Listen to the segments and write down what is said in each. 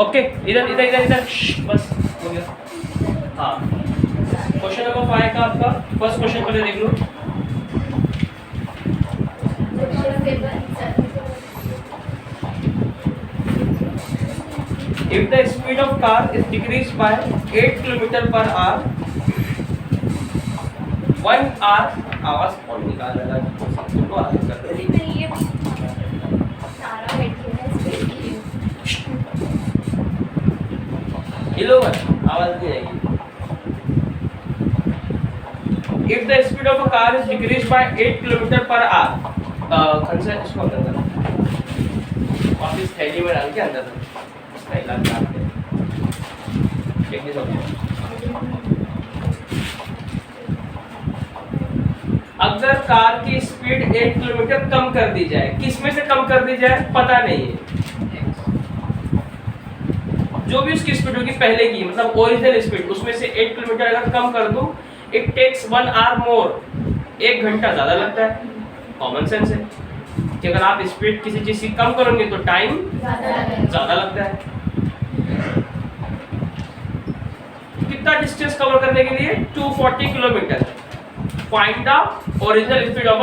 Okay इधर इधर इधर इधर बस हो गया। हाँ क्वेश्चन नंबर 5 का आपका फर्स्ट क्वेश्चन पहले देख लो। If the speed of car is decreased by 8 km per hour, 1 hour आवाज कौन निकाल रहा है? सबको आवाज कर रही है। किलोमीटर आवाज नहीं आएगी। If the speed of a car is decreased by 8 km per hour, खंसे इसको अंदर कर। वापिस थैली में डाल के अंदर कर। पहला काम है। देखिए सब। अगर कार की स्पीड 8 किलोमीटर कम कर दी जाए, किसमें से कम कर दी जाए पता नहीं है। जो भी उसकी स्पीड होगी पहले की, मतलब ओरिजिनल स्पीड, उसमें से 8 किलोमीटर अगर कम कर दूं, इट टेक्स 1 आवर मोर, 1 घंटा ज्यादा लगता है। कॉमन सेंस है कि अगर आप स्पीड किसी चीज की कम करोगे तो टाइम ज्यादा लगता है। कितना डिस्टेंस कवर करने के लिए? 240 kilometre. Find the original speed of a.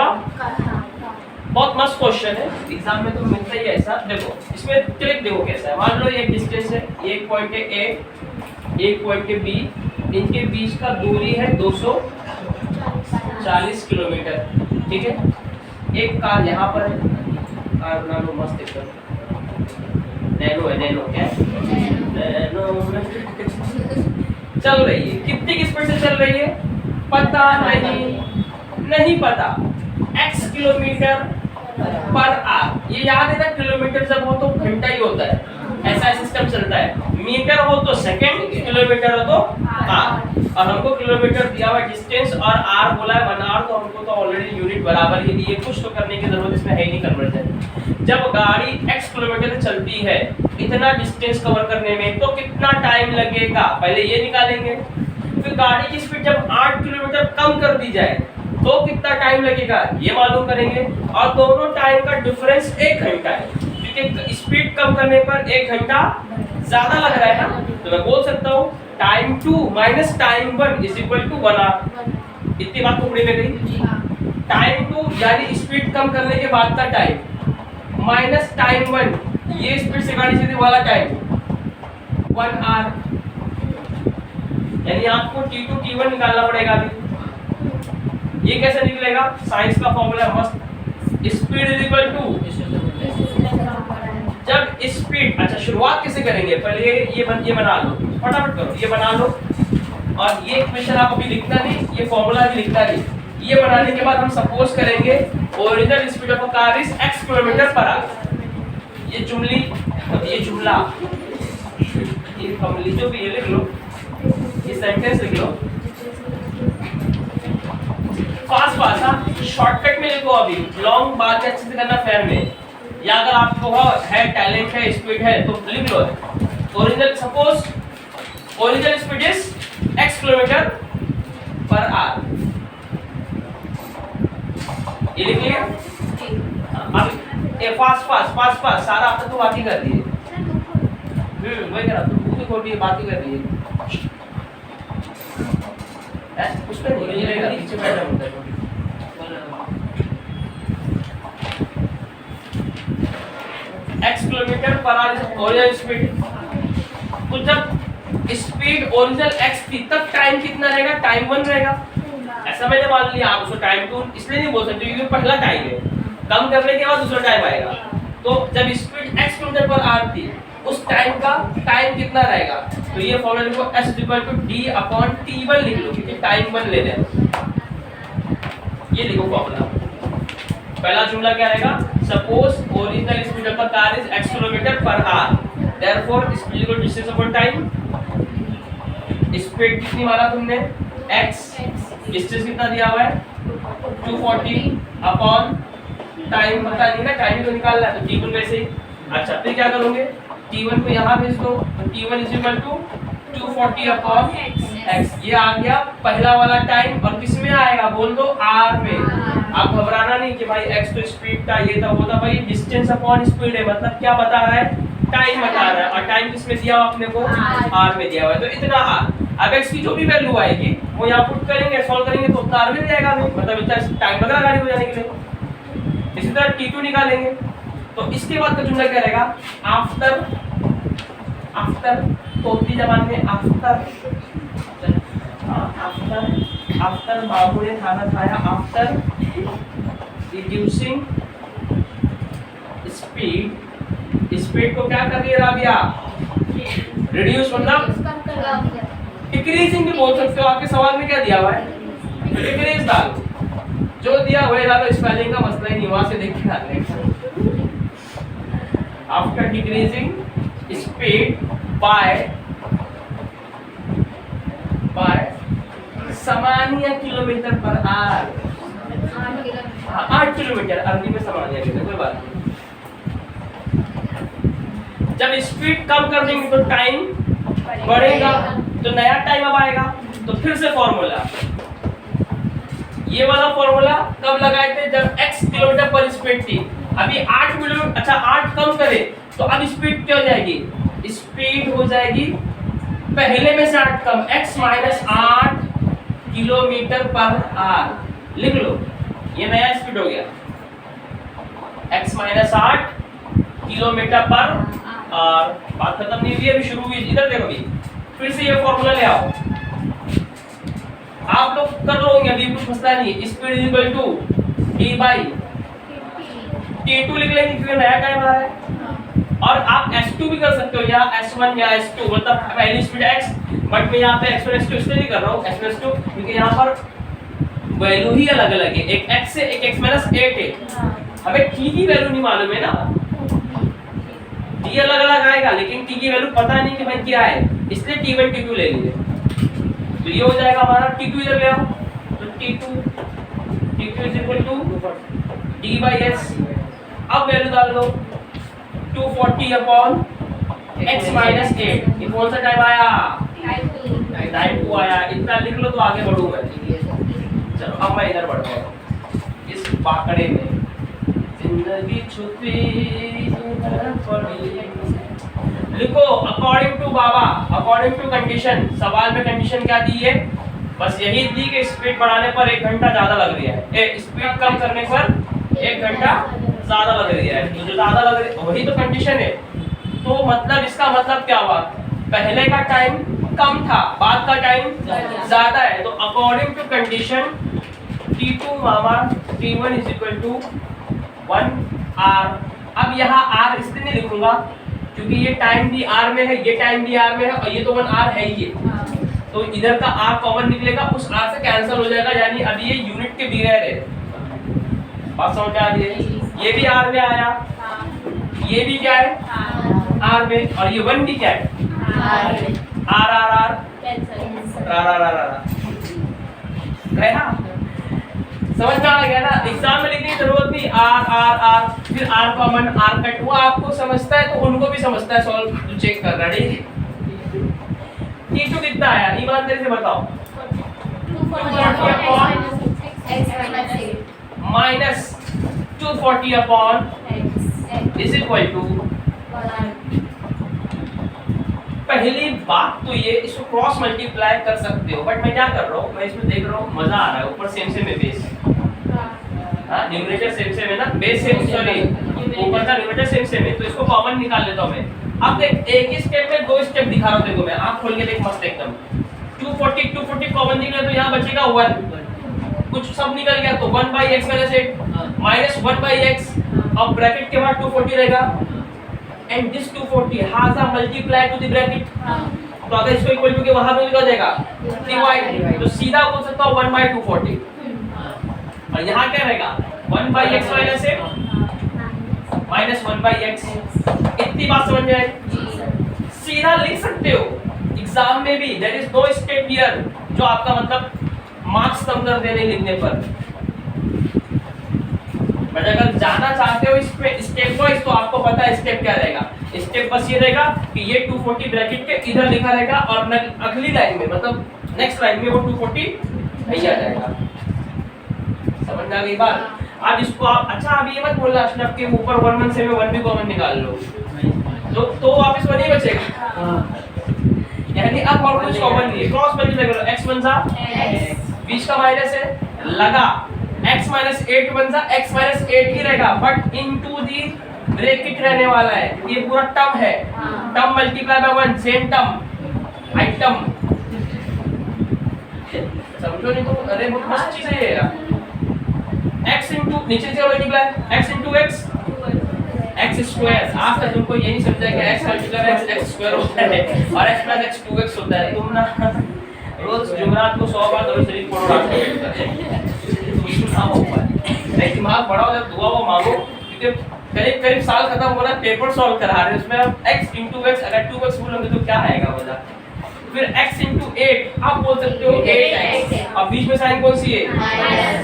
बहुत मस्त क्वेश्चन है, एग्जाम में तो मिलता ही है ऐसा। देखो इसमें ट्रिक देखो कैसा है। मान लो ये डिस्टेंस है, एक पॉइंट है ए, एक पॉइंट है बी, इनके बीच का दूरी है 240 किलोमीटर। ठीक है, एक कार यहाँ पर है, कार बना लो मस्त एकदम, नैनो है, नैनो क्या है? नैनो चल रही है। कितनी की स्पीड से चल रही है पता नहीं पता। x किलोमीटर पर आवर, ये याद है ना, किलोमीटर जब हो तो घंटा ही होता है, ऐसा सिस्टम चलता है। मीटर हो तो सेकंड, किलोमीटर हो तो आवर। और हमको किलोमीटर दिया हुआ डिस्टेंस और आर बोला है 1 आवर, तो हमको तो ऑलरेडी यूनिट बराबर ही दिए, कुछ तो करने की जरूरत इसमें है ही नहीं कन्वर्जन। जब गाड़ी x किलोमीटर चलती है इतना डिस्टेंस कवर करने में तो कितना टाइम लगेगा, पहले ये निकालेंगे। फिर गाड़ी की स्पीड जब 8 किलोमीटर कम कर दी जाए तो कितना टाइम लगेगा ये मालूम करेंगे। और दोनों टाइम का डिफरेंस 1 घंटा है, क्योंकि स्पीड कम करने पर 1 घंटा ज्यादा लग रहा है ना, तो मैं बोल सकता हूँ time 2 minus time 1 is equal to 1 hour. इतनी बात टुकड़ी में गई। टाइम 2 यानी स्पीड कम करने के बाद का टाइम माइनस टाइम 1, ये स्पीड से गाड़ी चलने वाला टाइम 1 आवर। यानी आपको T2 T1 निकालना पड़ेगा अभी। ये कैसे निकलेगा? साइंस का फॉर्मूला मस्त, स्पीड इज इक्वल टू, जब स्पीड, अच्छा शुरुआत कैसे करेंगे, पहले ये बना लो, फटाफट करो, ये बना लो। और ये इक्वेशन आप अभी लिखना नहीं, ये फॉर्मूला भी लिखना नहीं। ये बनाने के बाद हम सपोज करेंगे original speed of a car is x kilometre per hour. ये जुमला, ये फॉर्मूला जो भी ये लिख लो, ये सेंटेंस लिख लो फास्ट शॉर्टकट में लिखो। अभी लॉन्ग बात अच्छे से करना फेयर में, या अगर आपको है टैलेंट है स्पीड है तो लिख लो original, suppose original speed is x kilometre per hour. ये लिख लिया। अब ये फास्ट सारा आपने तो बात ही कर दी है। वही करा तो खोल दिए, बात ही कर दी है। उस पे नहीं रहेगा, नीचे बैठा होता है। x kilometre per our original speed. तो जब स्पीड ओरिजिनल x थी तब टाइम कितना रहेगा? टाइम 1 रहेगा। ऐसा मैंने मान लिया, आप उसको टाइम 2 इसलिए नहीं बोल सकते क्योंकि पहला टाइम है, कम करने के बाद दूसरा टाइम आएगा। तो जब speed x kilometre per our थी उस टाइम का टाइम कितना रहेगा? तो ये फॉर्मूला लिखो s d/t1 लिख लो, क्योंकि टाइम 1 ले लें। ये लिखो फॉर्मूला। पहला जुमला क्या रहेगा? Suppose original speed of the car is x kilometre per hour, therefore speed equal to distance upon time. Speed कितनी माना तुमने? x, डिस्टेंस कितना दिया हुआ है? 240 अपॉन टाइम पता नहीं ना, टाइम तो निकालना है, तो t1 वैसे ही। अच्छा फिर क्या करोगे? t1 को यहाँ भेज दो, तो t1 is equal to 240 upon x। ये आ गया पहला वाला टाइम, और किस में आएगा बोल दो? r में। आप घबराना नहीं कि भाई x तो स्पीड था, ये था वो था, भाई डिस्टेंस अपॉन स्पीड है, मतलब क्या बता रहा है? टाइम बता रहा है, और टाइम किस में दिया हुआ अपने को, आर में दिया हुआ है, तो इतना आर। अब x की जो भी वैल्यू आएगी वो यहाँ पुट करेंगे, सॉल्व करेंगे तो उतना आर मिल जाएगा हमें, मतलब इतना टाइम लग रहा गाड़ी को जाने के लिए। इसी तरह t2 निकालेंगे, तो इसके बाद का जुमला क्या रहेगा, आफ्टर, आफ्टर तो उतनी जबान में आफ्टर, आफ्टर, आफ्टर बाबू ने खाना खाया, आफ्टर रिड्यूसिंग स्पीड, स्पीड को क्या कर दिया राबिया, रिड्यूस मतलब डिक्रीजिंग भी बोल सकते हो, आपके सवाल में क्या दिया हुआ है, डिक्रीज डालो, जो दिया हुआ है डालो, स्पेलिंग का मसला ही नहीं, वहां से देख के डालने का। आफ्टर डिक्रीजिंग स्पीड बाय सामान्य किलोमीटर पर आवर, 8 किलोमीटर, अरबी में सामान्य किलोमीटर, कोई बात नहीं। जब स्पीड कम कर देंगे तो टाइम बढ़ेगा, तो नया टाइम अब आएगा, तो फिर से फॉर्मूला, ये वाला फॉर्मूला कब लगाए थे, जब x किलोमीटर पर स्पीड थी, अभी 8 किलोमीटर, अच्छा 8 कम करे तो अब स्पीड क्या हो जाएगी, स्पीड हो जाएगी पहले में से 8 कम, x minus 8 kilometre per our, लिख लो, ये नया स्पीड हो गया, x minus 8 kilometre per our. बात खत्म नहीं हुई, अभी शुरू हुई, इधर देखो अभी फिर से ये फॉर्मूला ले आओ, आप लोग कर लोगे, अभी कुछ मसला नहीं है, speed is equal to d by t2 लिख लेंगे क्योंकि नया टाइम आ रहा है, और आप s2 भी कर सकते हो, या s1 या s2, मतलब पहली स्पीड x, बट मैं यहाँ पे x1 s2 इसलिए नहीं कर रहा हूँ, s1 s2 क्योंकि यहाँ पर वैल्यू ही अलग अलग है, एक x से एक x माइनस 8 है, हमें t की वैल्यू नहीं मालूम है ना, t अलग अलग आएगा लेकिन t की वैल्यू पता नहीं कि भाई क्या है, इसलिए t1 t2 ले लीजिए, तो ये हो जाएगा हमारा t2, इधर ले आओ, तो t2 is equal to d by s, अब वैल्यू डाल दो 240 अपॉन x माइनस 8, ये कौन सा टाइम आया, टाइम 2 आया, इतना लिख लो तो आगे बढ़ूं मैं। चलो अब मैं इधर बढ़ता हूँ, इस पाकड़े में जिंदगी छुपी पड़ी, लिखो अकॉर्डिंग टू बाबा, अकॉर्डिंग टू कंडीशन, सवाल में कंडीशन क्या दी है, बस यही दी कि स्पीड बढ़ाने पर 1 घंटा ज्यादा लग रही है, स्पीड कम करने पर 1 घंटा ज्यादा लग रही है, जो ज्यादा लग रही है वही तो कंडीशन है, तो मतलब इसका मतलब क्या हुआ, पहले का टाइम कम था, बाद का टाइम ज्यादा है, तो अकॉर्डिंग टू कंडीशन t2 मामा t1 is equal to 1 hour. अब यहाँ आर इसलिए नहीं लिखूंगा क्योंकि ये टाइम भी आर में है, ये टाइम भी आर में है, और ये तो 1 आर है ही है, तो इधर का आर कॉमन निकलेगा, उस आर से कैंसिल हो जाएगा, यानी अभी ये यूनिट के बगैर है, बात समझ आ रही है, ये भी आर में आया, ये भी क्या है आर में, और ये 1 भी क्या है आर आर आर गया, समझ में आ गया ना, एग्जाम में लिखने की जरूरत नहीं, आर आर आर फिर आर कॉमन आर कट, वो आपको समझता है तो उनको भी समझता है, सॉल्व चेक कर रहा है, t2 कितना आया, ईमानदारी से बताओ, minus 240 upon is equal to, पहली बात तो ये इसको क्रॉस मल्टीप्लाई कर सकते हो, बट मैं क्या कर रहा हूँ, मैं इसमें देख रहा हूँ मजा आ रहा है, ऊपर सेम सेम है बेस, हाँ न्यूमरेटर सेम सेम है ना, बेस सेम, सॉरी ऊपर का न्यूमरेटर सेम सेम है, तो इसको कॉमन निकाल लेता हूँ मैं। अब देख एक ही स्टेप में 2 स्टेप दिखा रहा हूँ, देखो मैं आँख खोल के देख मस्त एकदम, 240 कॉमन निकले तो यहाँ बचेगा 1, कुछ सब निकल गया तो 1 by x minus 8 minus 1 by x, अब ब्रैकेट के बाद 240 रहेगा, and this 240 has a multiply two the bracket, तो अगर इसको इक्वल टू के वहां पे लिखा जाएगा डिवाइड, तो सीधा बोल सकता हूं 1 बाई 240, और यहाँ क्या रहेगा 1 by x minus 8 minus 1 by x, इतनी बात समझ में आई, सीधा लिख सकते हो एग्जाम में भी, there is no step here जो आपका मतलब मार्क्स कम कर देने लिखने पर, बट अगर जाना चाहते हो इस पे स्टेप वाइज तो आपको पता है स्टेप क्या रहेगा, स्टेप बस ये रहेगा कि ये 240 ब्रैकेट के इधर लिखा रहेगा, और अगली लाइन में मतलब नेक्स्ट लाइन में वो 240 नहीं आ जाएगा, समझ में आ गई बात। अब इसको आप अच्छा अभी ये मत बोलना स्टेप के ऊपर 1 1 से में 1 भी कॉमन निकाल लो, तो तो वापस वो नहीं बचेगा, यानी अब और कुछ कॉमन नहीं है। क्रॉस मल्टीप्लाई करो, x बन जा बीच का माइनस है लगा, x माइनस 8 बन जा x माइनस 8 ही रहेगा, बट इनटू दी ब्रैकेट रहने वाला है, ये पूरा टर्म है, term multiply by 1 same term item, समझो नहीं तो अरे बहुत मस्त चीज है ये। x इनटू नीचे से multiply x into x x square, आज तक तुमको ये नहीं समझा कि x multiply x x square होता है और x प्लस x 2x होता है। तुम ना रोज जुमेरात को 100 बार दो शरीफ पढ़ो रात को, मुश्किल ना हो पाए, नहीं दिमाग बड़ा हो जाए, दुआ वो मांगो, क्योंकि करीब करीब साल खत्म हो रहा है, पेपर सॉल्व करा रहे हैं, उसमें अब x इनटू x अगर 2x बोलोगे तो क्या आएगा मजा, फिर x इनटू 8 आप बोल सकते हो 8x, अब बीच में साइन कौन सी है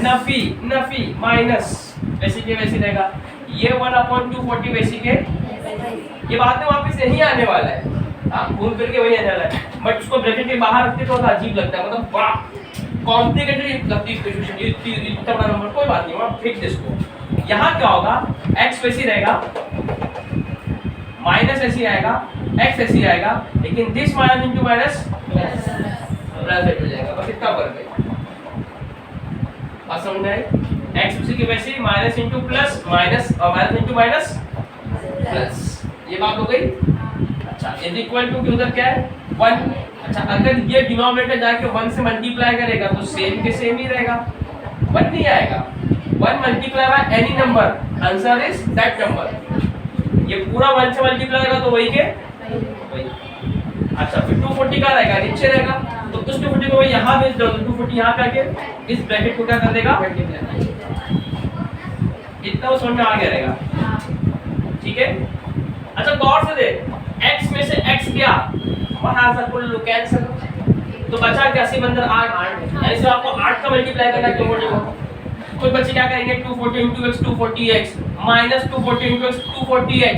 नफी, नफी माइनस वैसे के वैसे रहेगा, ये 1/240 वैसे के, ये बाद में वापस नहीं आने वाला है, घूम फिर के वही आने वाला है, बट उसको ब्रैकेट के बाहर रखते तो अजीब लगता है, मतलब बड़ा कॉम्प्लिकेटेड लगती है इक्वेशन, ये इतना बड़ा नंबर कोई बात नहीं, वहां फेंक दे इसको। यहाँ क्या होगा, x वैसे रहेगा, माइनस ऐसी आएगा, x ऐसी आएगा, लेकिन this minus into minus plus हो जाएगा, बस इतना फर्क है। बात समझ में आई, x उसी की वैसे माइनस इनटू प्लस माइनस और माइनस इनटू माइनस प्लस, ये बात हो गई। अच्छा इज इक्वल टू की उधर क्या है 1, अच्छा अगर ये डिनोमिनेटर जाके 1 से मल्टीप्लाई करेगा तो सेम के सेम ही रहेगा, 1 नहीं आएगा, 1 multiply by any number, answer is that number, ये पूरा 1 से मल्टीप्लाई करेगा तो वही के वही। अच्छा फिर 240 का रहेगा नीचे रहेगा, तो उस 240 को यहाँ भेज दो, 240 यहाँ पे आके इस ब्रैकेट को क्या कर देगा, इतना वो समझ में आ गया रहेगा, ठीक है। अच्छा गौर से देख, x में से x गया, वहां से कुल कैंसिल, तो बचा क्या सी बंदर 8, यानी सिर्फ आपको 8 का मल्टीप्लाई करना है 240 को, कुछ बच्चे क्या करेंगे 240 into x 240x minus 240 into x 240x,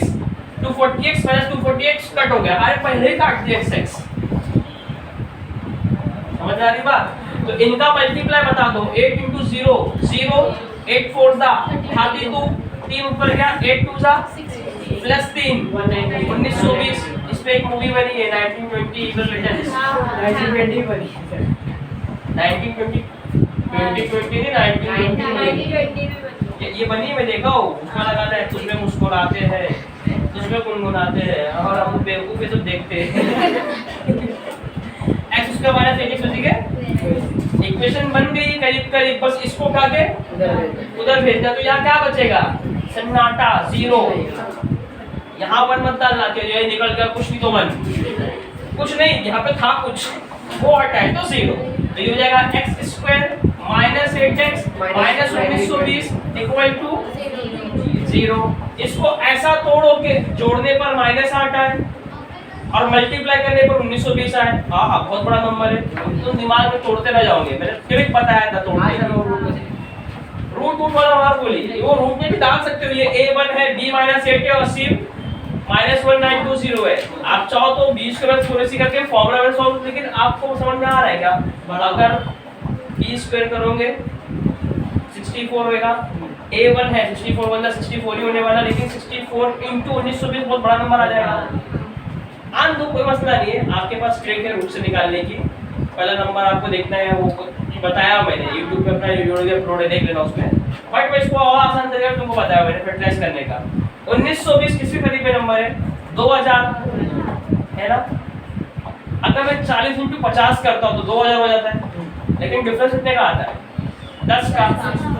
240x minus 240x cut हो गया, अरे पहले ही काट दिया x, समझ आ रही बात। तो इनका मल्टीप्लाई बता दो, 8 into 0 0, 8 4 दा 32, 3 ऊपर गया 8 2 दा प्लस 3 1920, इस पे एक मूवी बनी है 1920 इवल रिटर्न्स, 1920 बनी है 1920 2020 1920 ये बनी मैं देखा हूँ, उसमें लगाना है तुझमें मुस्कुराते हैं, तुझमें गुनगुनाते हैं और हम बेवकूफ ये सब देखते हैं। x उसका माइनस 8x ठीक है, इक्वेशन बन गई करीब करीब, बस इसको उठा के उधर भेजना, तो यहाँ क्या बचेगा सन्नाटा 0, यहाँ 1 मत डालना, ये निकल गया कुछ नहीं तो 1, कुछ नहीं यहाँ पे था कुछ, वो हटाए तो 0, तो ये हो जाएगा x square minus 8x minus 1920 equal to 0। इसको ऐसा तोड़ो के जोड़ने पर माइनस 8 आए और मल्टीप्लाई करने पर 1920 आए, हाँ हाँ बहुत बड़ा नंबर है, तुम दिमाग में तोड़ते रह जाओगे, मैंने ट्रिक बताया था तोड़ने, रूट वाला बात बोली, वो रूट में भी डाल सकते हो, ये a1 है b माइनस 8 है और c माइनस 1920 है, आप चाहो तो बीच के बाद थोड़ी सी करके फॉर्मूला में सॉल्व, लेकिन आपको समझ में आ रहा है क्या, अगर b स्क्वायर करोगे 64 होगा, a1 है 64 बंदा 64 ही होने वाला, लेकिन 64 into 1920 बहुत बड़ा नंबर आ जाएगा। आन दो कोई मसला नहीं है, आपके पास ट्रिक है रूट से निकालने की, पहला नंबर आपको देखना है, वो बताया मैंने YouTube पे अपना वीडियो अपलोड है, देख लेना उसमें, बट मैं इसको और आसान तरीका तुमको बताया मैंने फिर ट्रेस करने का। 1920 किसी करीब में नंबर है 2000 है ना, अगर मैं 40 into 50 करता हूँ तो 2000 हो जाता है, लेकिन डिफरेंस कितने का आता है 10 का,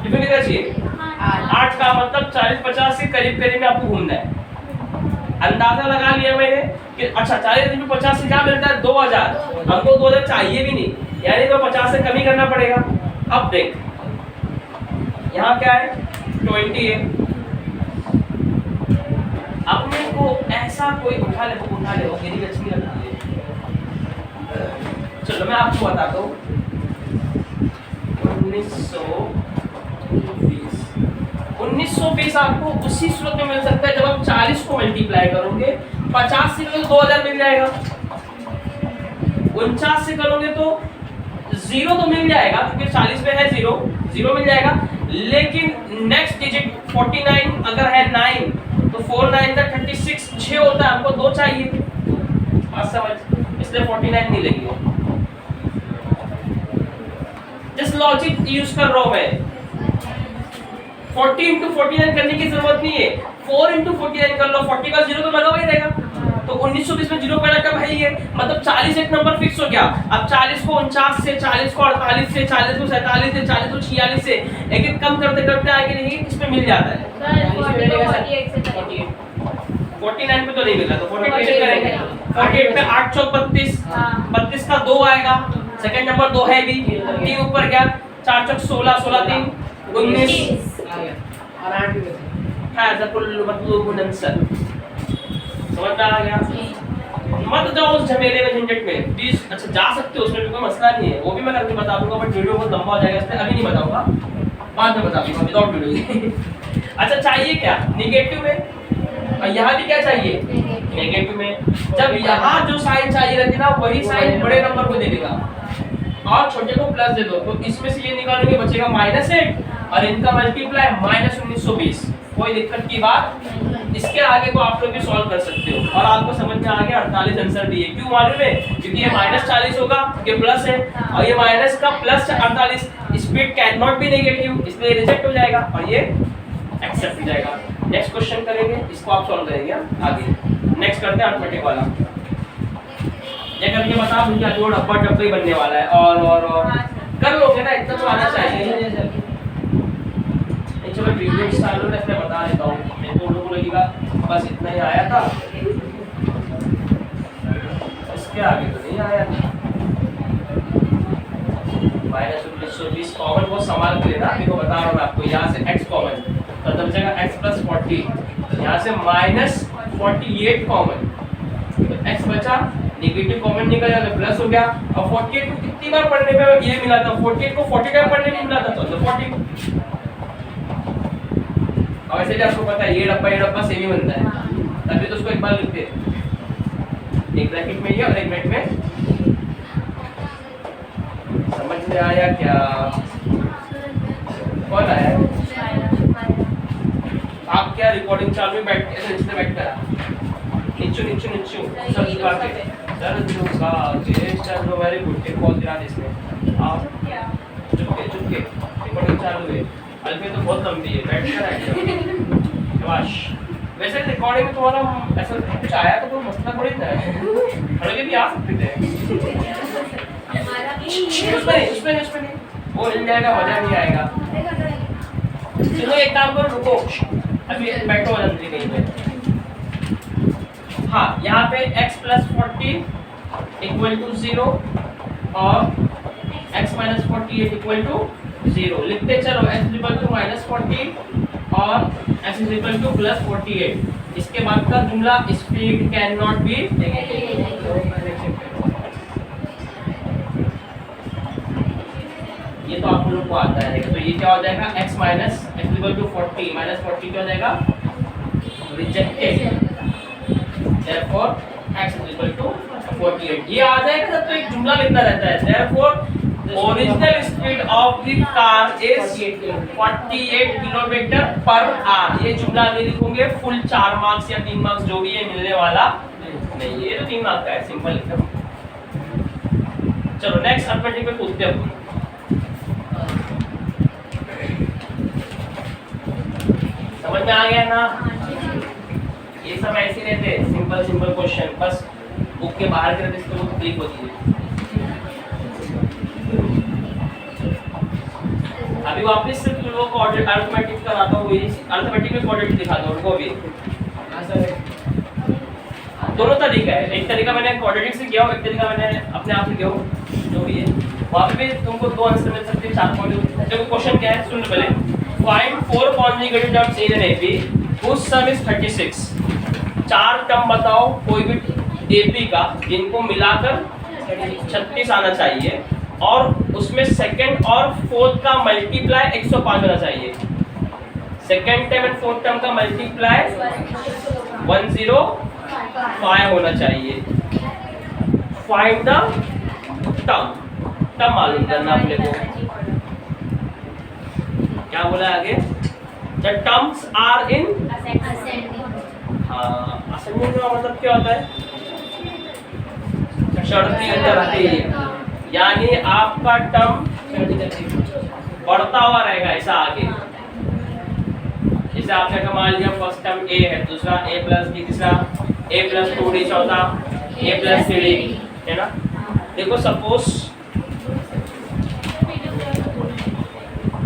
डिफरेंस कितना चाहिए 8 का, मतलब 40-50 के करीब करीब में आपको घूमना है। अंदाजा लगा लिया मैंने कि अच्छा 40 into 50 से क्या मिलता है 2000, हमको 2000 चाहिए भी नहीं, यानी तो 50 से कम ही करना पड़ेगा। अब देख यहाँ क्या है 20 है, अपने को ऐसा कोई उठा ले वो गिरी अच्छी लगती है, चलो मैं आपको बताता हूँ 1920 आपको उसी सूरत में मिल सकता है जब आप 40 को मल्टीप्लाई करोगे, 50 से करोगे तो 2000 मिल जाएगा, 49 से करोगे तो 0 तो मिल जाएगा क्योंकि 40 में है 0 मिल जाएगा, लेकिन नेक्स्ट डिजिट 49 अगर है 9 तो 4 9 का 36 6 होता है, हमको 2 चाहिए, बात समझ, इसलिए 49 नहीं लेंगे। जिस लॉजिक यूज कर रहा हूं मैं, 40 into 49 करने की जरूरत नहीं है, 4 into 49 कर लो, 40 का 0 तो लगा हुआ ही रहेगा, तो 1920 में 0 पहला कब है ये, मतलब 40 एक नंबर फिक्स हो गया। अब 40 को 49 से, 40 को 48 से, 40 को 47 से, 40 को 46 से, एक एक कम करते करते आगे नहीं इसमें मिल जाता है। 49 पे तो नहीं मिला, तो 48 पे करेंगे। 48 पे 8 चौक 32, 32 का 2 आएगा, सेकंड नंबर 2 है भी, 3 ऊपर गया, 4 चौक 16, 16 3 19 और 8 भी बचे। हाज़ा कुल्लु मतलूबुन अंसर। समझ में आ गया? मत जाओ उस झमेले में, झंझट में। 20 अच्छा जा सकते हो, उसमें भी कोई मसला नहीं है, वो भी मैं करके बता दूंगा, बट वीडियो बहुत लंबा हो जाएगा इसलिए अभी नहीं बताऊंगा, बाद में बता दूंगा विदाउट वीडियो। अच्छा चाहिए क्या? नेगेटिव में, और यहाँ भी क्या चाहिए? नेगेटिव में। जब यहाँ जो साइन चाहिए रहती ना, वही साइन बड़े नंबर को दे देगा और छोटे को प्लस दे दो, तो इसमें से ये निकालोगे बचेगा -8 और इनका मल्टीप्लाई -1920। कोई दिक्कत की बात, इसके आगे को आप लोग भी सॉल्व कर सकते हो। और आपको समझ में आ गया 48 आंसर भी है, क्यों मालूम है? क्योंकि ये -40 होगा, ये प्लस है, और ये माइनस का plus 48, speed can not be negative, इसलिए रिजेक्ट हो जाएगा और ये एक्सेप्ट हो जाएगा। नेक्स्ट क्वेश्चन करेंगे, इसको आप सॉल्व करेंगे आगे। नेक्स्ट करते हैं अर्थमेटिक वाला। ये करके बता दूं क्या जोड़ अब्बा डब्बे बनने वाला है, और कर लोगे ना, इतना तो आना चाहिए। चलो वीडियो चालू है, मैं बता देता हूँ, मैं तो लोगों को लगेगा बस इतना ही आया था, इसके आगे तो नहीं आया था। -1920 कॉमन को संभाल के लेना, अभी को बता रहा हूँ मैं आपको। यहाँ से x कॉमन, तो तब जाएगा x + 40, यहाँ से -48 कॉमन, तो x बचा, नेगेटिव कॉमन निकल जाता है, प्लस हो गया। और 48 को कितनी बार पढ़ने पे ये मिला था? 48 को 40 टाइम पढ़ने में मिला था, तो 40। और वैसे भी आपको पता है ये डब्बा सेम ही बनता है, तभी तो उसको एक बार लिखते हैं, एक ब्रैकेट में ये और एक ब्रैकेट में। समझ में आया क्या? कौन आया? आप क्या रिकॉर्डिंग चालू में बैठ के नीचे बैठ कर नीचू सब झुका के सर झुका के चलो, वेरी गुड। एक कॉल दिला इसमें आप झुक के रिकॉर्डिंग चालू है। अल्फे तो बहुत लंबी है, बैठ कर आएगा शाबाश। वैसे रिकॉर्डिंग में तुम्हारा ऐसा कुछ आया तो कोई मसला थोड़ी ना है, खड़े भी आ सकते थे। उसमें नहीं, वो हिल जाएगा, मजा नहीं आएगा। चलो एक काम करो, रुको अभी, बैठो जल्दी कहीं पे। हाँ, यहाँ पे x + 40 = 0 और x - 48 = 0 लिखते चलो। x = -40 और x = +48। इसके बाद का जुमला स्पीड कैन नॉट बी ये तो आप लोग को आता है, तो ये क्या हो जाएगा? x - -40 -40 क्या हो जाएगा? रिजेक्टेड। Therefore x = 48। ये आ जाएगा जब तो एक जुमला लिखना रहता है। Therefore original speed of the car is 48 km/h। ये जुमला नहीं लिखोगे, फुल 4 मार्क्स या 3 मार्क्स जो भी है मिलने वाला नहीं, ये तो 3 मार्क्स का है, सिंपल लिखना। चलो नेक्स्ट अर्थमेटिक पे कूदते हैं। समझ में आ गया ना? ये सब ऐसे रहते हैं, सिंपल क्वेश्चन, बस बुक के बाहर के रहते, इसको बहुत तकलीफ होती है। अभी वापस से तुम लोगों को अर्थमेटिक कराता हूँ, अर्थमेटिक में क्वाड्रेटिक दिखाता हूँ उनको भी। दोनों तरीका है, एक तरीका मैंने क्वाड्रेटिक से किया हो, एक तरीका मैंने अपने आप से किया हो, जो भी है। वहाँ पे भी तुमको 2 आंसर मिल सकते हैं, 4 पॉइंट। देखो क्वेश्चन क्या है, सुन लो पहले। Find 4 conjugative terms in an AP whose sum is 36। 4 term बताओ कोई भी एपी का जिनको मिलाकर 36 आना चाहिए, और उसमें सेकंड और फोर्थ का मल्टीप्लाई 105 होना चाहिए। Second term and fourth term का मल्टीप्लाई 105 होना चाहिए। फाइंड द टर्म मालूम करना अपने को। क्या बोला आगे? The terms are in ascending का मतलब क्या होता है? चढ़ती रहती है, यानी आपका टर्म बढ़ता हुआ रहेगा ऐसा आगे। जैसे आपने मान लिया फर्स्ट टर्म a है, दूसरा a प्लस b, तीसरा a प्लस 2d, चौथा a प्लस 3d, है ना। देखो सपोज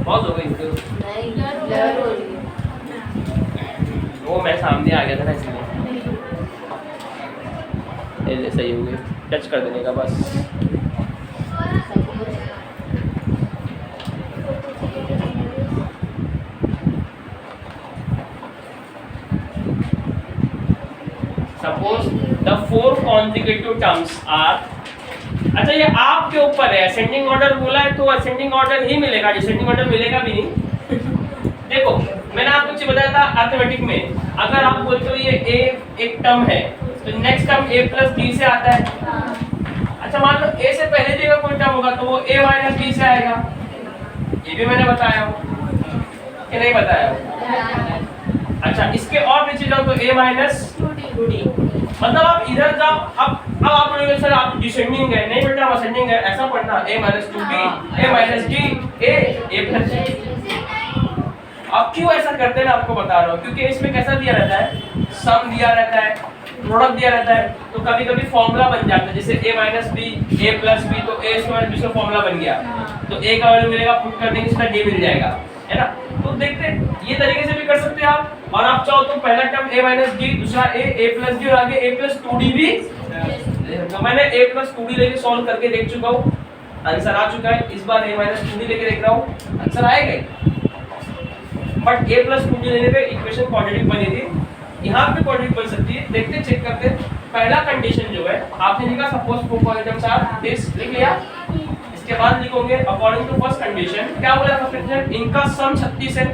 बहुत हो गई वो मैं सामने आ गया था ना इसलिए ये सही हो गई, टच कर देने का बस। Suppose the 4 consecutive terms are, अच्छा ये आपके ऊपर है, असेंडिंग ऑर्डर बोला है तो असेंडिंग ऑर्डर ही मिलेगा, डिसेंडिंग ऑर्डर मिलेगा भी नहीं। देखो मैंने आपको कुछ बताया था अर्थमेटिक में, अगर आप बोलते हो ये a एक टर्म है तो next term a plus b से आता है। अच्छा मान लो a से पहले भी अगर कोई टर्म होगा तो वो a माइनस b से आएगा, ये भी मैंने बताया हो कि नहीं बताया हो? अच्छा इसके और नीचे जाओ तो a माइनस 2d, मतलब आप इधर जाओ। अब आप बोलोगे सर आप डिसेंडिंग है, नहीं बेटा असेंडिंग है, ऐसा पढ़ना a minus 2b a minus d a plus d। अब क्यों ऐसा करते हैं ना आपको बता रहा हूँ, क्योंकि इसमें कैसा दिया रहता है, सम दिया रहता है, प्रोडक्ट दिया रहता है, तो कभी कभी फॉर्मूला बन जाता है, जैसे a minus b a plus b, तो a स्क्वायर b का फॉर्मूला बन गया, तो a का वैल्यू मिलेगा, पुट कर देंगे इसका d मिल जाएगा, है ना। तो देखते ये तरीके से भी कर सकते हैं आप, और आप चाहो तो पहला टर्म a माइनस d, दूसरा a प्लस d और आगे a प्लस 2d भी। तो मैंने a प्लस 2d लेके सॉल्व करके देख चुका हूँ, आंसर आ चुका है। इस बार a माइनस 2d लेके देख रहा हूँ, आंसर आएगा ही। बट a प्लस 2d लेने पे इक्वेशन क्वाड्रेटिक बनी थी, यहाँ पे क्वाड्रेटिक बन सकती है। देखते चेक करते। पहला कंडीशन जो है आपने लिखा सपोज 4 पॉइंट्स आर दिस, लिख लिया। इसके बाद लिखोगे अकॉर्डिंग टू फर्स्ट कंडीशन, क्या बोला फर्स्ट कंडीशन, इनका सम 36 है,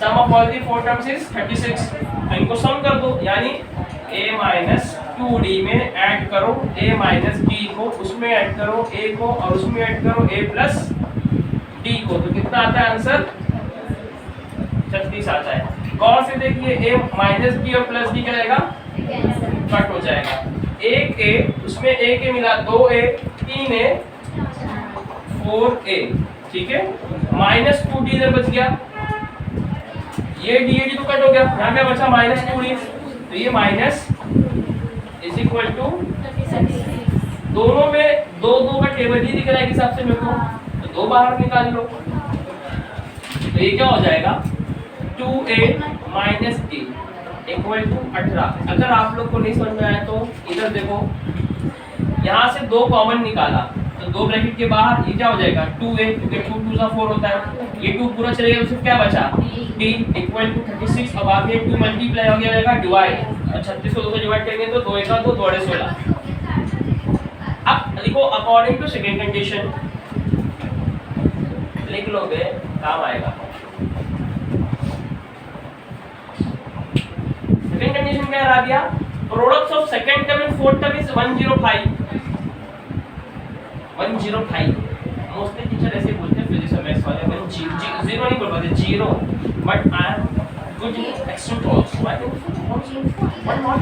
sum of all the 4 terms is 36, तो इनको सम कर दो, यानी a माइनस 2d में ऐड करो a माइनस d को, उसमें ऐड करो a को, और उसमें ऐड करो a प्लस d को, तो कितना आता है आंसर 36 आता है। गौर से देखिए a माइनस d और प्लस d क्या रहेगा, कट हो जाएगा। एक a, उसमें a के मिला 2a 3a 4a, ठीक है। माइनस 2d इधर बच गया, ये d तो कट हो गया, यहाँ क्या बचा माइनस 2d, तो ये माइनस इज इक्वल टू, दोनों में दो का टेबल ही दिख रहा है हिसाब से मेरे को, तो 2 बाहर निकाल लो, तो ये क्या हो जाएगा 2a minus d equal to 18। अगर आप लोग को नहीं समझ में आया तो इधर देखो, यहाँ से 2 कॉमन निकाला तो 2 ब्रैकेट के बाहर ये क्या हो जाएगा 2a, क्योंकि 2 2 सा 4 होता है, ये 2 पूरा चलेगा तो सिर्फ क्या बचा d इक्वल टू 36। अब आगे 2 मल्टीप्लाई हो गया डिवाइड, और 36 को 2 से डिवाइड करेंगे तो 2 1 2 2 16। अब लिखो अकॉर्डिंग टू सेकंड कंडीशन, लिख लोगे काम आएगा। सेकंड कंडीशन क्या रहा दिया, products of second term and fourth term is 105। Mostly teacher ऐसे बोलते हैं फिजिक्स और मैथ्स वाले, 0 नहीं बोल पाते 0, but I am good in extreme also, I think what not.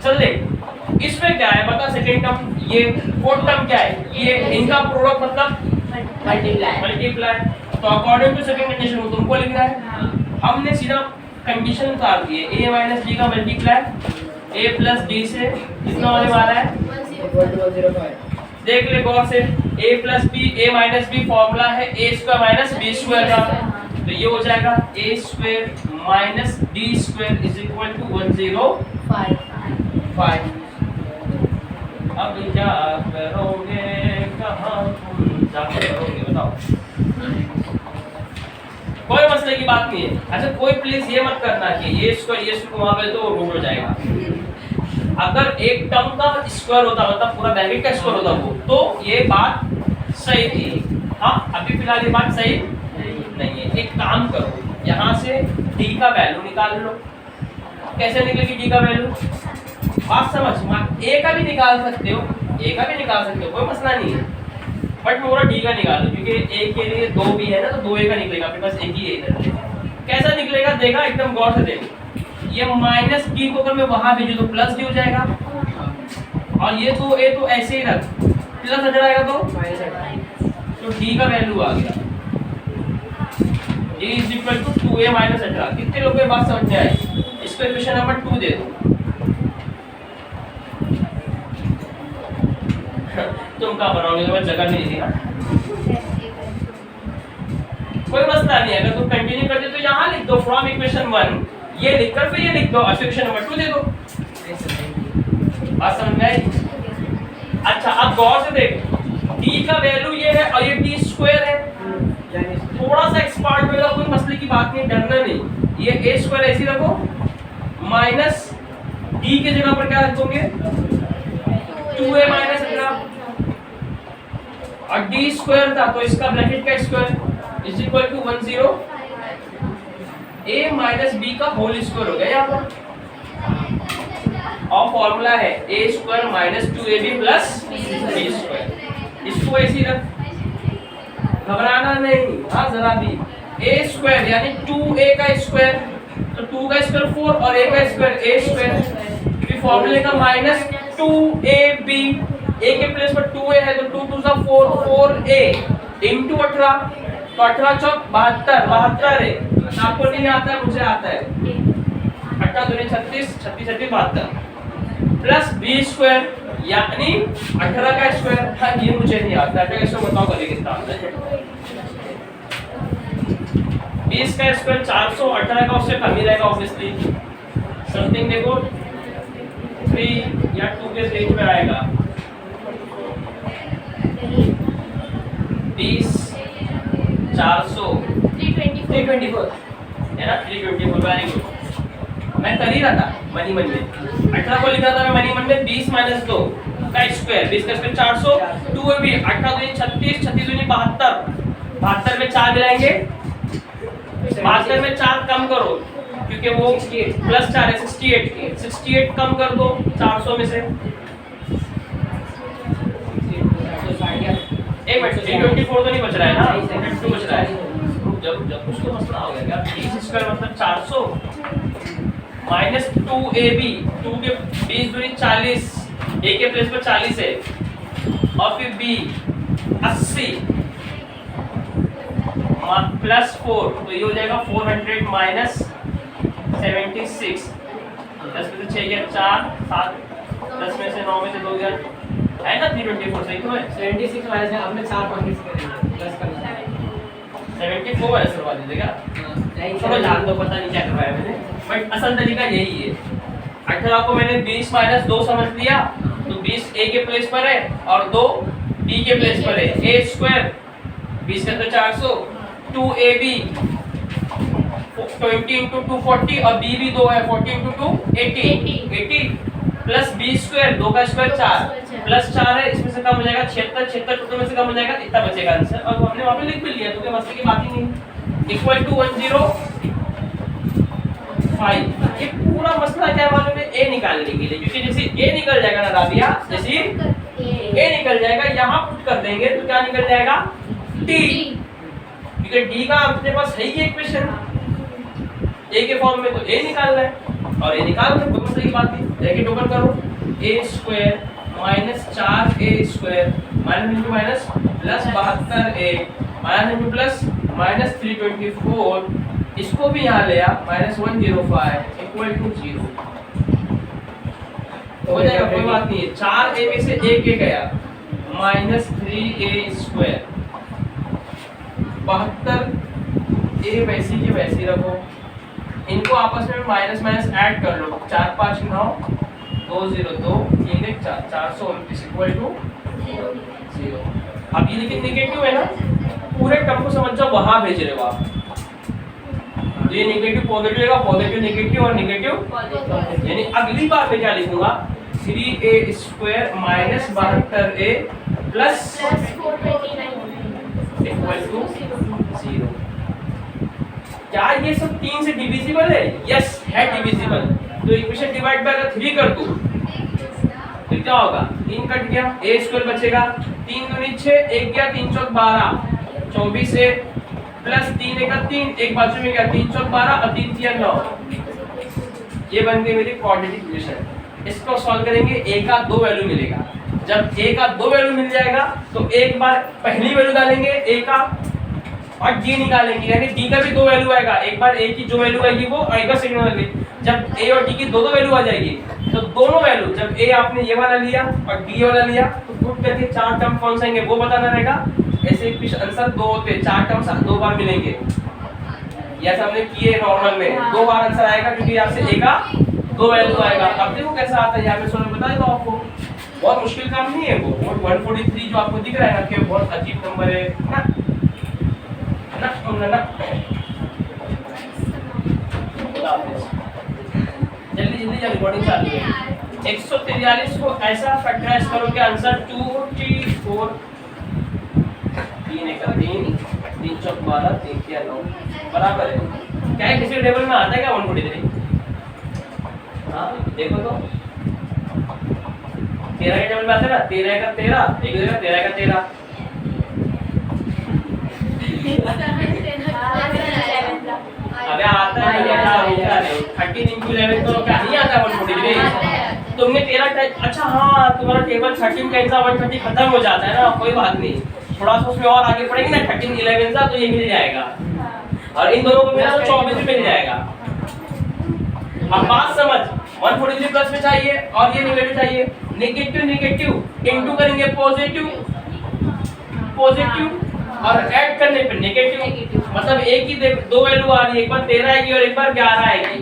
चल देख इसमें क्या है बता, सेकंड टर्म ये, फोर्थ टर्म क्या है, ये इनका प्रोडक्ट मतलब मल्टीप्लाई, तो अकॉर्डिंग टू सेकंड कंडीशन वो तुमको लिखना है। हमने सीधा कंडीशन उतार दी है, a माइनस d का मल्टीप्लाई a प्लस d से कितना होने वाला है 105। देख ले गौर से, a plus b a minus b formula है a square minus b square का, तो ये हो जाएगा a square minus d square is equal to 105। अब क्या करोगे, कहाँ तुम जा करोगे बताओ, कोई मसले की बात नहीं है। अच्छा कोई प्लीज ये मत करना कि ये स्क्वायर वहां पे तो रूट हो जाएगा। अगर एक टर्म का स्क्वायर होता मतलब पूरा ब्रैकेट का स्क्वायर होता वो, तो ये बात सही थी। हाँ अभी फिलहाल ये बात सही नहीं है। एक काम करो, यहाँ से d का वैल्यू निकाल लो। कैसे निकलेगी d का वैल्यू, बात समझ, a का भी निकाल सकते हो, कोई मसला नहीं है, बट पूरा d का निकालो, क्योंकि a के लिए 2 भी है ना, तो 2a का निकलेगा, आपके पास एक ही है इधर। कैसा निकलेगा देखा, एकदम गौर से देख। ये माइनस डी को अगर मैं वहां भेजूं तो प्लस डी हो जाएगा, और ये तो ए तो ऐसे ही रख, प्लस आ जाएगा तो डी का वैल्यू आ गया, d is equal to 2a minus 18। कितने लोगों को बात समझ में आई? इसको इक्वेशन नंबर 2 दे दो। तुम कहाँ बनाओगे, तुम्हें जगह नहीं दी ना, कोई मसला नहीं है। अगर तुम कंटिन्यू करते तो यहाँ लिख दो फ्रॉम इक्वेशन 1, ये लिखकर फिर ये लिख दो, इक्वेशन नंबर 2 दे दो। बात समझ में आई? अच्छा अब गौर से देख, d का वैल्यू ये है और ये d स्क्वायर है, थोड़ा सा एक्सपार्ट होगा, कोई मसले की बात नहीं, डरना नहीं। ये a स्क्वायर ऐसे रखो, माइनस d के जगह पर क्या रखोगे 2a माइनस 18, और d स्क्वायर था तो इसका ब्रैकेट का square is equal to 10 a minus b का होल स्क्वायर हो गया यहाँ पर, और फॉर्मूला है a square minus 2ab plus b square. इसको ऐसे ही रख, घबराना नहीं, हाँ जरा भी। a स्क्वायर यानी 2a का स्क्वायर, तो 2 का स्क्वायर 4 और a का स्क्वायर a स्क्वायर, क्योंकि फॉर्मूले का माइनस 2ab, a के प्लेस पर 2a है तो 2 2 सा 4, 4a इनटू 18, तो 18 चौक 72, 72 है, आपको नहीं आता है मुझे आता है, 18 दूनी 36, 36 36 72 प्लस b स्क्वायर यानी 18 का स्क्वायर। हाँ ये मुझे नहीं आता, 18 का स्क्वायर बताओ कभी कितना आता है? 20 का स्क्वायर 400, 18 का उससे कम ही रहेगा ऑब्वियसली, समथिंग देखो 3 या 2 के रेंज में आएगा। 20 400 324 है ना, 324, वेरी गुड। मैं कर ही रहा था मनी मन में, 18 को लिख रहा था मैं मनी मन में, 20 माइनस 2 का स्क्वायर, 20 का स्क्वायर 400, 2 है भी 18 दूनी 36, 36 दूनी 72, 72 में 4 मिलाएंगे, 72 में 4 कम करो क्योंकि वो प्लस 4 है, 68, 68 कम कर दो 400 में से, एक मिनट 324 तो नहीं बच रहा है ना, 2 बच रहा है। जब कुछ तो मसला हो गया, 20 स्क्वायर मतलब 400 माइनस 2ab, 2 के 20 दूनी 40, a के प्लेस पर 40 है, और फिर b 80 प्लस 4, तो ये हो जाएगा 400 माइनस 76, 10 में से 6 गया 4, 7, 10 में से 9 में से 2 गया, है ना 324 सही तो है। 76 माइनस है, हमने 4 पॉइंट्स करेंगे प्लस करना है, 74 ऐसे करवा दीजिएगा, चलो जान दो, पता नहीं क्या करवाया मैंने, बट असल तरीका यही है। 18 को मैंने 20 माइनस 2 समझ लिया, तो 20 a के प्लेस पर है और 2 b के प्लेस पर है, a स्क्वायर 20 का तो 400, 2ab 20 into 2 40, और b भी 2 है, 40 into 2 80 प्लस b स्क्वायर, 2 का स्क्वायर 4 प्लस 4 है, इसमें से कम हो जाएगा 76, 76 टोटल में से कम हो जाएगा, इतना बचेगा आंसर, और वो हमने वहां पे लिख भी लिया, तो कोई मसले की बात ही नहीं। Equal to 105। ये पूरा मसला क्या मालूम है, a निकालने के लिए, क्योंकि जैसे a निकल जाएगा ना राबिया, जैसे a निकल जाएगा यहाँ पुट कर देंगे तो क्या निकल जाएगा d, क्योंकि d का अपने पास है ही इक्वेशन, a के फॉर्म में तो a निकालना है, और a निकाल दो, कोई मसले की बात नहीं। ब्रैकेट ओपन करो, a square minus 4a square minus into minus plus 72a minus into plus minus 324, इसको भी यहाँ ले आ, माइनस 105 इक्वल टू 0 हो जाएगा, कोई बात नहीं है। 4a में से 1 गया, माइनस 3a स्क्वायर, 72a वैसी के वैसी रखो, इनको आपस में माइनस माइनस ऐड कर लो, 4 5 9 2 0 2 3 1 4, 429 इक्वल टू 0। अब ये लेकिन नेगेटिव है ना, पूरे टर्म को समझ जाओ, वहां भेज रहे हो आप, तो ये नेगेटिव पॉजिटिव रहेगा, पॉजिटिव नेगेटिव और नेगेटिव, यानी अगली बार मैं क्या लिखूंगा 3a square minus 72a plus equal to 0। क्या ये सब 3 से डिविजिबल है? यस है डिविजिबल, तो इक्वेशन डिवाइड बाय 3 कर दूं तो क्या होगा, 3 कट गया, a स्क्वायर बचेगा, 3 दूनी 6, 1 गया 3 चौक 12, 24a प्लस 3 एक 3, एक बाजू में क्या 3 चौक 12 और 3 3 9। ये बन गई मेरी क्वाड्रेटिक इक्वेशन। इसको सॉल्व करेंगे, a का 2 वैल्यू मिलेगा। जब a का 2 वैल्यू मिल जाएगा तो एक बार पहली वैल्यू डालेंगे a का और d निकालेंगे, यानी d का भी 2 वैल्यू आएगा। एक बार a की जो वैल्यू आएगी वो a का सेकंड वैल्यू। जब a और d की दो वैल्यू आ जाएगी तो दोनों वैल्यू, जब a आपने ये वाला लिया और d वाला लिया तो पुट करके चार टर्म कौन से आएंगे वो बताना रहेगा। ऐसे कुछ आंसर 2 होते, चार टर्म्स 2 बार मिलेंगे। ये हमने किए नॉर्मल में 2 बार आंसर आएगा क्योंकि यहाँ से a का 2 वैल्यू आएगा। अब देखो कैसा आता है, यहाँ पे सोलह बता देता हूँ आपको। बहुत मुश्किल काम नहीं है वो। 143 जो आपको दिख रहा है ना कि बहुत अजीब नंबर है ना ना। जल्दी जल्दी जल्दी रिकॉर्डिंग चालू है। 143 को ऐसा फैक्टराइज करो कि आंसर 234 3 एक 3 3 चौक 12 3 3 9 बराबर है। क्या है किसी टेबल में आता है क्या 143? हाँ देखो तो 13 के टेबल में आता है ना, 13 का 13 एक जगह 13 का 13। अबे आता है क्या होता है 13 into 11 तो क्या नहीं आता 143? तुमने 13 अच्छा हाँ तुम्हारा टेबल 13 का एग्जाम 130 खत्म हो जाता है ना, कोई बात नहीं, थोड़ा सा उसमें और आगे पढ़ेंगे ना 13 11 का तो ये मिल जाएगा और इन दोनों को मिला तो 24 भी मिल जाएगा। अब बात समझ, 143 प्लस में चाहिए और ये नेगेटिव चाहिए। नेगेटिव नेगेटिव इनटू करेंगे पॉजिटिव पॉजिटिव और ऐड करने पे नेगेटिव, मतलब एक ही 2 वैल्यू आ रही है, एक बार 13 आएगी और एक बार 11 आएगी।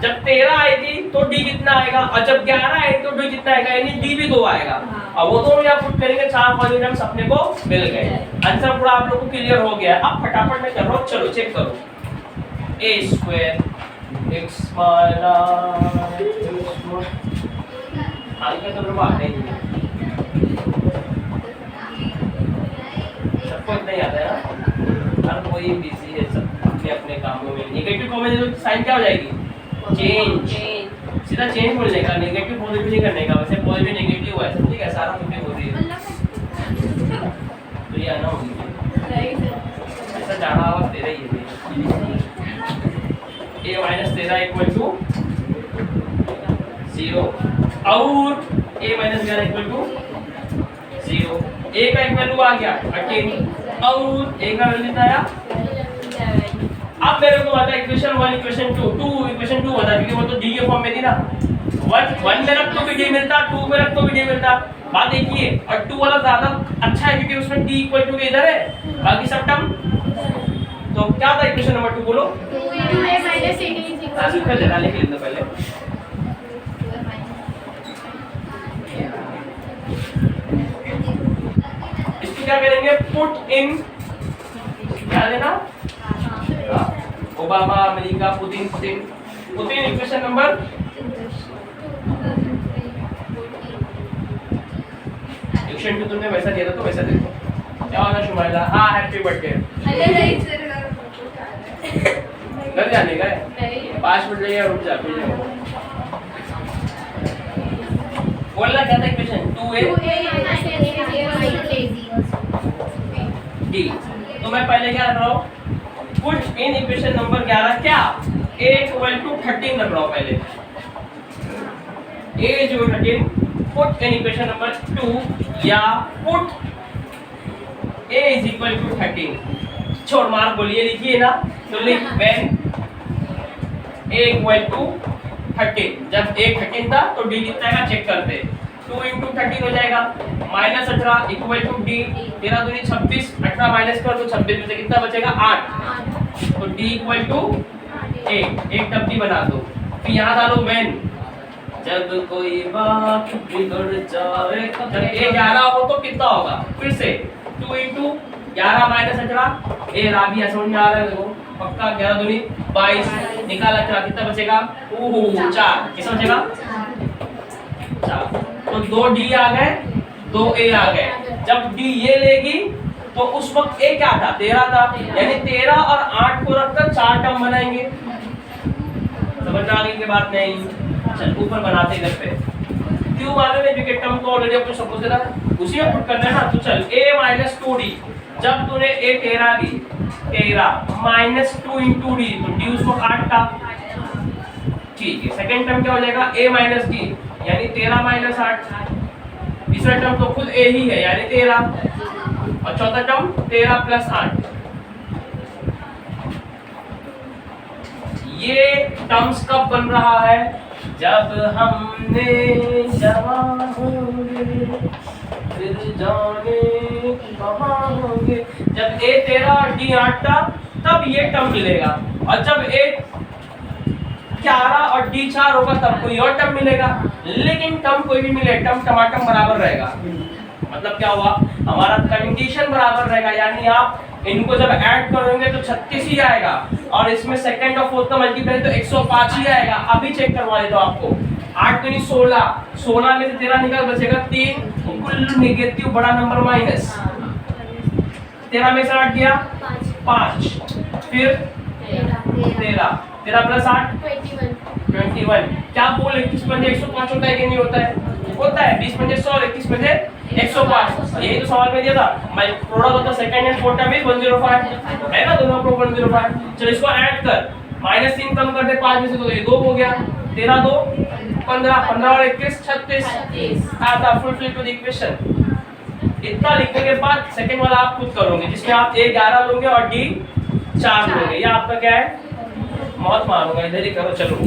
जब 13 आएगी तो d कितना आएगा और जब 11 आएगी तो d कितना आएगा, यानी d भी 2 आएगा। अब वो दोनों यहाँ पुट करेंगे, चार पॉजिटिव्स अपने को मिल गए। आंसर पूरा आप लोगों को क्लियर हो गया। अब फटाफट में कर रहा हूँ, चलो चेक करो। a² x आगे तो बात नहीं है, सबको इतना ही आता है ना, हर कोई बिजी है सब अपने अपने कामों में। नेगेटिव कॉमन है तो साइन क्या हो जाएगी, चेंज, सीधा चेंज बोलने का, नेगेटिव पॉजिटिव नहीं करने का। वैसे पॉजिटिव नेगेटिव हुआ है सब ठीक है, सारा कुछ हो रही है तो ये आना होगी ऐसा जाना हुआ तेरा ही है। a माइनस 13 इक्वल टू 0 और a minus 11 equal to 0। a का एक वैल्यू आ गया 18 और a का वैल्यू कितना आया। अब मेरे को बता इक्वेशन 1 इक्वेशन 2 इक्वेशन 2 बता, क्योंकि वो तो d के फॉर्म में थी ना। 1 में रख तो भी d मिलता, 2 में रख तो भी d मिलता। बात देखिए और 2 वाला ज्यादा अच्छा है क्योंकि उसमें d इक्वल टू के इधर है, बाकी सब टर्म। तो क्या था इक्वेशन नंबर 2 बोलो। 2a minus 18 is equal फिर जरा लिख लेते पहले। इसको क्या करेंगे, पुट इन, क्या देना, Obama America Putin Putin Putin equation number equation 2 तुमने वैसा दिया था तो वैसा दे दो। क्या होगा शुमाइला, हाँ हैप्पी बर्थडे। घर जाने का है 5 मिनट लगेगा, रुक जा फिर जाओ। बोलना क्या था equation 2a minus 18 is d। तो मैं पहले क्या रख रहा हूँ, पुट इन इक्वेशन नंबर 11 क्या a इक्वल टू 13 रख रहा हूँ पहले। a is equal to 13 put in equation number 2 या put a is equal to 13। छोड़ मार बोलिए लिखिए ना, तो लिख व्हेन a इक्वल टू 13। जब a 13 था तो d कितना आएगा चेक करते। 2 into 13 हो जाएगा माइनस 18 इक्वल टू d। 13 दूनी 26, 18 माइनस कर तो 26 में से कितना बचेगा 8। तो d इक्वल टू 8, एक टब d बना दो। फिर यहाँ डालो व्हेन, जब कोई बात बिगड़ जाए, जब a 11 हो तो कितना होगा, फिर से 2 into 11 माइनस 18, ए राबिया समझ में आ रहा है देखो पक्का। 11 दूनी 22 निकाल 18 कितना बचेगा, ओह 4, कितना बचेगा 4। तो 2 d आ गए 2 a आ गए। जब d ये लेगी तो उस वक्त a क्या था 13 था, यानी 13 और 8 को रखकर 4 टर्म बनाएंगे। समझ में आ गई कि बात नहीं। चल ऊपर बनाते इधर पे, क्यों मालूम है क्योंकि टर्म को ऑलरेडी अपन सपोज देना उसी में पुट करना है ना। तो चल a minus 2d, जब तूने a 13 ली 13 माइनस 2 इंटू डी, तो डी उसको काटता। ठीक है, सेकेंड टर्म क्या हो जाएगा, a माइनस डी यानी 13 माइनस 8। तीसरा टर्म तो खुद a ही है यानी 13, और चौथा टर्म 13 प्लस 8। ये टर्म्स कब बन रहा है, जब हमने जवान होंगे फिर जाने कहाँ होंगे। जब a 13 और d 8 था तब ये टर्म मिलेगा, और जब a 11 और d 4 होगा तब कोई और टर्म मिलेगा। लेकिन टर्म कोई भी मिले, टर्म टमाटम बराबर रहेगा। मतलब क्या हुआ, हमारा कंडीशन बराबर रहेगा, यानी आप इनको जब ऐड करोगे तो 36 ही आएगा, और इसमें सेकंड और फोर्थ का मल्टीप्लाई तो 105 ही आएगा। अभी चेक करवा देता हूं आपको, 8 तो नहीं 16 में से 13 निकाल, बचेगा 3, कुल नेगेटिव बड़ा नंबर माइनस। 13 में से 8 गया 5, फिर 13 प्लस 8 21। क्या बोल 21 पंजे 105 होता है कि नहीं होता है, होता है। 20 पंजे 100 और 21 पंजे 105, यही तो सवाल में दिया था। मैं प्रोडक्ट होता second and fourth term is 105 है ना, दोनों को 105। चलो इसको ऐड कर, -3 कम कर दे 5 में से, तो ये 2 हो गया, 13 2 15, 15 और 21 36 आता फुलफिल टू द इक्वेशन। इतना लिखने के बाद सेकंड वाला आप खुद करोगे, जिसमें आप a 11 लोगे और d 4 लोगे। ये आपका क्या है, मौत मारूंगा, इधर ही करो। चलो